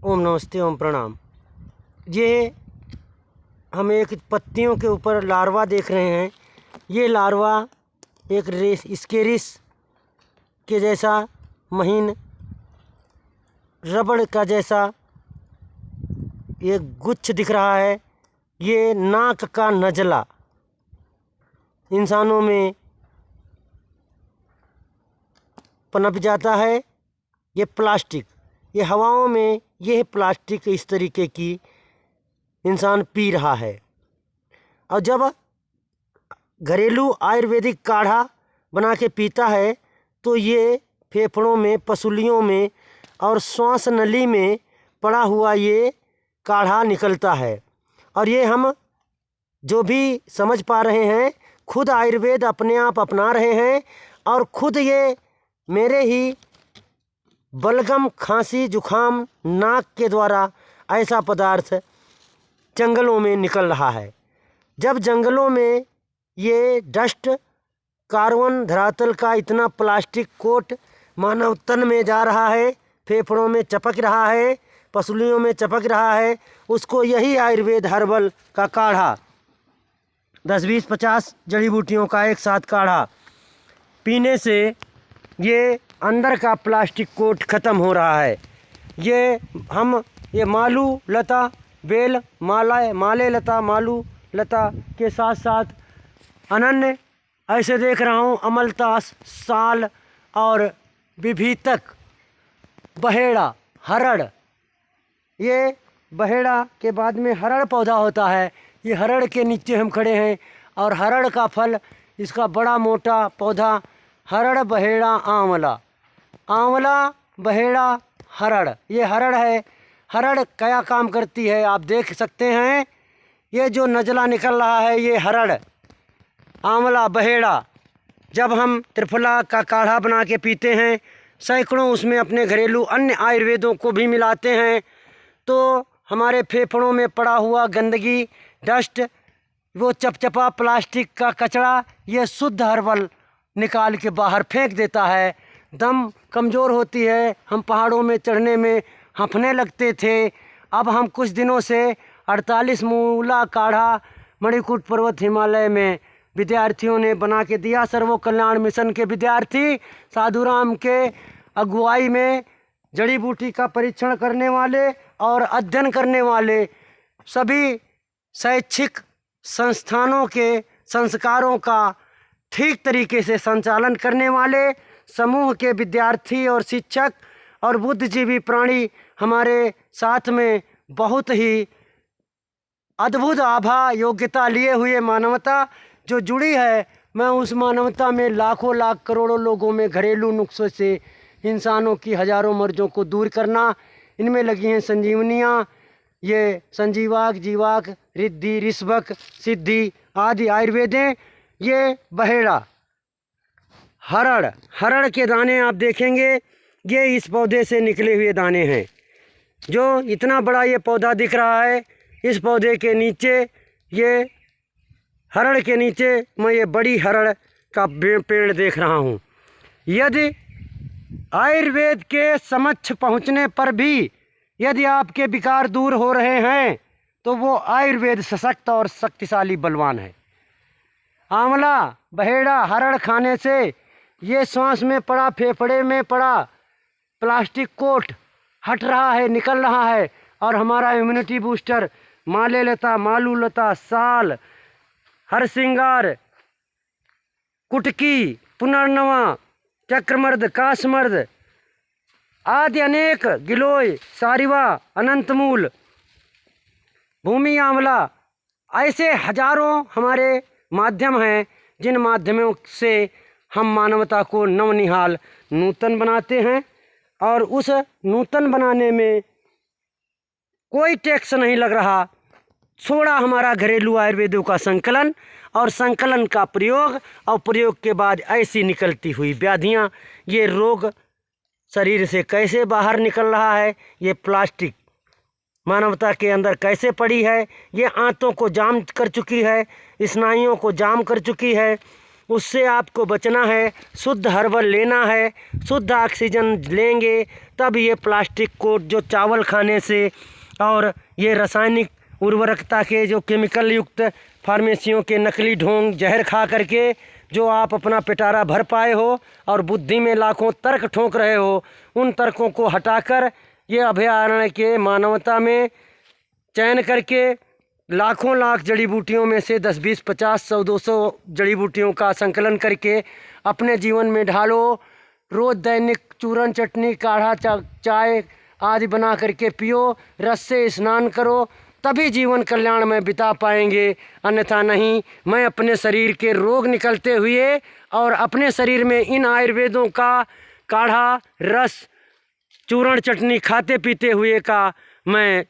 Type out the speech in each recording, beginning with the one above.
ओम नमस्ते, ओम प्रणाम। ये हम एक पत्तियों के ऊपर लार्वा देख रहे हैं। ये लार्वा एक स्केरिस के जैसा महीन रबड़ का जैसा एक गुच्छ दिख रहा है। ये नाक का नज़ला इंसानों में पनप जाता है। ये प्लास्टिक, ये हवाओं में यह प्लास्टिक इस तरीके की इंसान पी रहा है। और जब घरेलू आयुर्वेदिक काढ़ा बना के पीता है तो ये फेफड़ों में, पसलियों में और श्वास नली में पड़ा हुआ ये काढ़ा निकलता है। और ये हम जो भी समझ पा रहे हैं, खुद आयुर्वेद अपने आप अपना रहे हैं। और खुद ये मेरे ही बलगम, खांसी, जुखाम, नाक के द्वारा ऐसा पदार्थ जंगलों में निकल रहा है। जब जंगलों में ये डस्ट, कार्बन, धरातल का इतना प्लास्टिक कोट मानव तन में जा रहा है, फेफड़ों में चपक रहा है, पसलियों में चपक रहा है, उसको यही आयुर्वेद हर्बल का काढ़ा 10, 20, 50 जड़ी बूटियों का एक साथ काढ़ा पीने से ये अंदर का प्लास्टिक कोट ख़त्म हो रहा है। ये मालू लता, बेल, माले लता, मालू लता के साथ साथ अनन्य ऐसे देख रहा हूँ, अमलतास, साल और विभीतक, बहेड़ा, हरड़। ये बहेड़ा के बाद में हरड़ पौधा होता है। ये हरड़ के नीचे हम खड़े हैं और हरड़ का फल, इसका बड़ा मोटा पौधा, हरड़, बहेड़ा, आंवला, आंवला, बहेड़ा, हरड़। ये हरड़ है। हरड़ क्या काम करती है आप देख सकते हैं। ये जो नज़ला निकल रहा है ये हरड़, आंवला, बहेड़ा, जब हम त्रिफला का काढ़ा बना के पीते हैं, सैकड़ों उसमें अपने घरेलू अन्य आयुर्वेदों को भी मिलाते हैं, तो हमारे फेफड़ों में पड़ा हुआ गंदगी, डस्ट, वो चपचपा प्लास्टिक का कचरा, ये शुद्ध हर्बल निकाल के बाहर फेंक देता है। दम कमज़ोर होती है, हम पहाड़ों में चढ़ने में हाँफने लगते थे। अब हम कुछ दिनों से 48 मूला काढ़ा मणिकूट पर्वत हिमालय में विद्यार्थियों ने बना के दिया। सर्व कल्याण मिशन के विद्यार्थी साधुराम के अगुवाई में जड़ी बूटी का परीक्षण करने वाले और अध्ययन करने वाले सभी शैक्षिक संस्थानों के संस्कारों का ठीक तरीके से संचालन करने वाले समूह के विद्यार्थी और शिक्षक और बुद्धिजीवी प्राणी हमारे साथ में बहुत ही अद्भुत आभा योग्यता लिए हुए मानवता जो जुड़ी है। मैं उस मानवता में लाखों लाख करोड़ों लोगों में घरेलू नुस्खों से इंसानों की हजारों मर्जों को दूर करना, इनमें लगी हैं संजीवनियाँ। ये संजीवाक, जीवाक, रिद्धि, ऋषभक, सिद्धि आदि आयुर्वेदें। ये बहेड़ा, हरड़ के दाने आप देखेंगे, ये इस पौधे से निकले हुए दाने हैं। जो इतना बड़ा ये पौधा दिख रहा है, इस पौधे के नीचे, ये हरड़ के नीचे मैं ये बड़ी हरड़ का पेड़ देख रहा हूँ। यदि आयुर्वेद के समक्ष पहुँचने पर भी यदि आपके विकार दूर हो रहे हैं तो वो आयुर्वेद सशक्त और शक्तिशाली बलवान है। आंवला, बहेड़ा, हरड़ खाने से ये श्वास में पड़ा, फेफड़े में पड़ा प्लास्टिक कोट हट रहा है, निकल रहा है। और हमारा इम्यूनिटी बूस्टर माले लता, मालू लता, साल, हरसिंगार, कुटकी, पुनर्नवा, चक्रमर्द, काशमर्द आदि अनेक, गिलोय, सारिवा, अनंतमूल, भूमि आंवला, ऐसे हजारों हमारे माध्यम हैं जिन माध्यमों से हम मानवता को नवनिहाल नूतन बनाते हैं। और उस नूतन बनाने में कोई टैक्स नहीं लग रहा। थोड़ा हमारा घरेलू आयुर्वेदों का संकलन और संकलन का प्रयोग और प्रयोग के बाद ऐसी निकलती हुई व्याधियाँ, ये रोग शरीर से कैसे बाहर निकल रहा है, ये प्लास्टिक मानवता के अंदर कैसे पड़ी है, ये आंतों को जाम कर चुकी है, स्नायुओं को जाम कर चुकी है। उससे आपको बचना है। शुद्ध हर्बल लेना है, शुद्ध ऑक्सीजन लेंगे तब ये प्लास्टिक कोट जो चावल खाने से और ये रासायनिक उर्वरकता के जो केमिकल युक्त फार्मेसियों के नकली ढोंग जहर खा करके जो आप अपना पिटारा भर पाए हो और बुद्धि में लाखों तर्क ठोक रहे हो, उन तर्कों को हटाकर ये अभयारण्य के मानवता में चयन करके लाखों लाख जड़ी बूटियों में से 10, 20, 50, 100, 200 जड़ी बूटियों का संकलन करके अपने जीवन में ढालो। रोज़ दैनिक चूरन, चटनी, काढ़ा, चाय आदि बना करके पियो, रस से स्नान करो, तभी जीवन कल्याण में बिता पाएंगे, अन्यथा नहीं। मैं अपने शरीर के रोग निकलते हुए और अपने शरीर में इन आयुर्वेदों का काढ़ा, रस, चूरण, चटनी खाते पीते हुए का मैं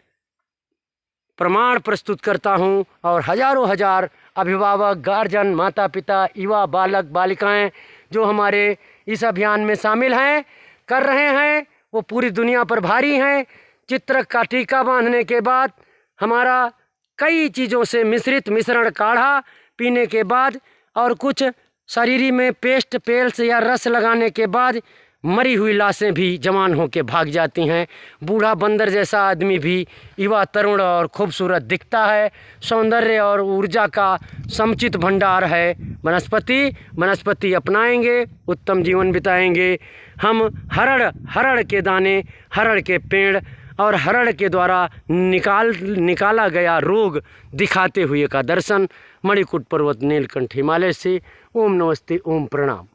प्रमाण प्रस्तुत करता हूं। और हजारों हजार अभिभावक, गार्जियन, माता पिता, युवा, बालक, बालिकाएं जो हमारे इस अभियान में शामिल हैं, कर रहे हैं, वो पूरी दुनिया पर भारी हैं। चित्रक का टीका बांधने के बाद हमारा कई चीज़ों से मिश्रित मिश्रण काढ़ा पीने के बाद और कुछ शरीर में पेस्ट, पेल्स या रस लगाने के बाद मरी हुई लाशें भी जवान होकर भाग जाती हैं। बूढ़ा बंदर जैसा आदमी भी युवा, तरुण और खूबसूरत दिखता है। सौंदर्य और ऊर्जा का समुचित भंडार है वनस्पति अपनाएंगे, उत्तम जीवन बिताएंगे। हम हरड़ के दाने, हरड़ के पेड़ और हरड़ के द्वारा निकाला गया रोग दिखाते हुए का दर्शन। मणिकूट पर्वत, नीलकंठ हिमालय से। ओम नमस्ते, ओम प्रणाम।